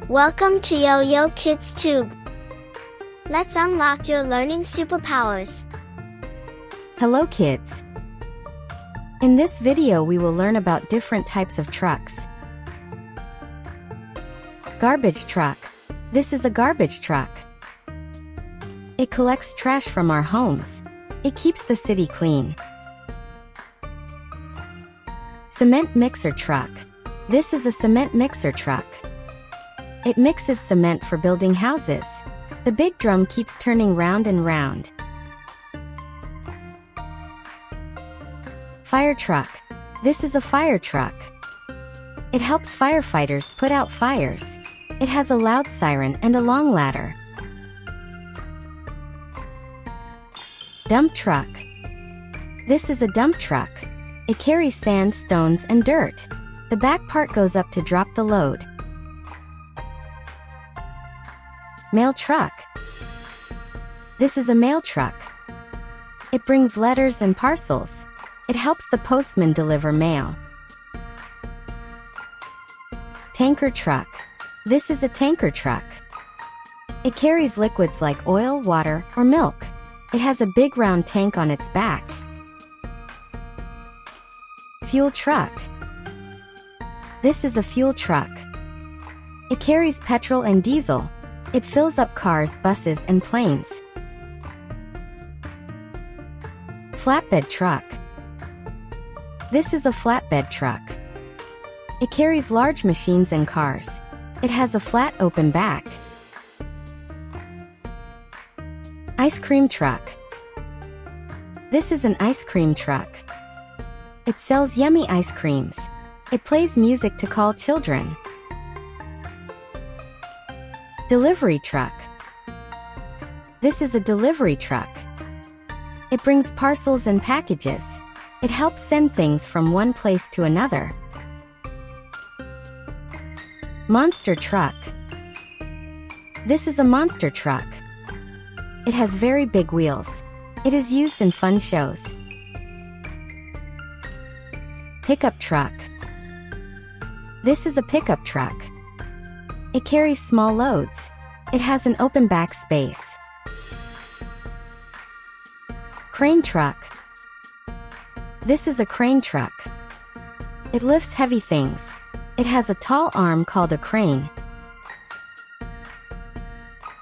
Welcome to Yo-Yo Kids Tube. Let's unlock your learning superpowers. Hello kids! In this video we will learn about different types of trucks. Garbage truck. This is a garbage truck. It collects trash from our homes. It keeps the city clean. Cement mixer truck. This is a cement mixer truck. It mixes cement for building houses. The big drum keeps turning round and round. Fire truck. This is a fire truck. It helps firefighters put out fires. It has a loud siren and a long ladder. Dump truck. This is a dump truck. It carries sand, stones, and dirt. The back part goes up to drop the load. Mail truck. This is a mail truck. It brings letters and parcels. It helps the postman deliver mail. Tanker truck. This is a tanker truck. It carries liquids like oil, water, or milk. It has a big round tank on its back. Fuel truck. This is a fuel truck. It carries petrol and diesel. It fills up cars, buses, and planes. Flatbed truck. This is a flatbed truck. It carries large machines and cars. It has a flat open back. Ice cream truck. This is an ice cream truck. It sells yummy ice creams. It plays music to call children. Delivery truck. This is a delivery truck. It brings parcels and packages. It helps send things from one place to another. Monster truck. This is a monster truck. It has very big wheels. It is used in fun shows. Pickup truck. This is a pickup truck. It carries small loads. It has an open back space. Crane truck. This is a crane truck. It lifts heavy things. It has a tall arm called a crane.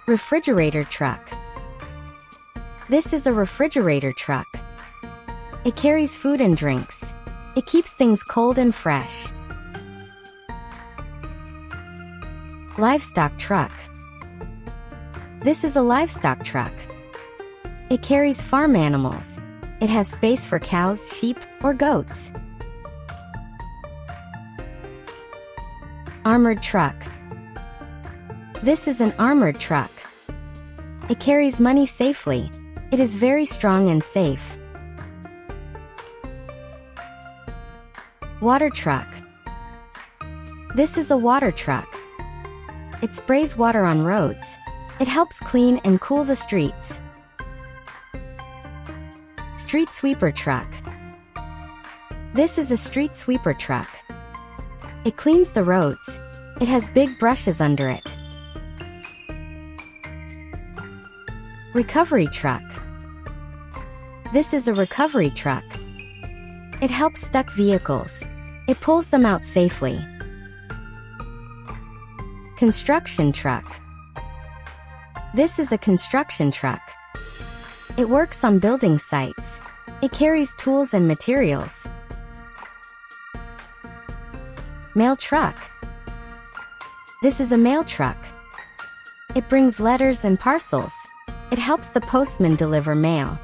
Refrigerator truck. This is a refrigerator truck. It carries food and drinks. It keeps things cold and fresh. Livestock truck. This is a livestock truck. It carries farm animals. It has space for cows, sheep, or goats. Armored truck. This is an armored truck. It carries money safely. It is very strong and safe. Water truck. This is a water truck. It sprays water on roads. It helps clean and cool the streets. Street sweeper truck. This is a street sweeper truck. It cleans the roads. It has big brushes under it. Recovery truck. This is a recovery truck. It helps stuck vehicles. It pulls them out safely. Construction truck. This is a construction truck. It works on building sites. It carries tools and materials. Mail truck. This is a mail truck. It brings letters and parcels. It helps the postman deliver mail.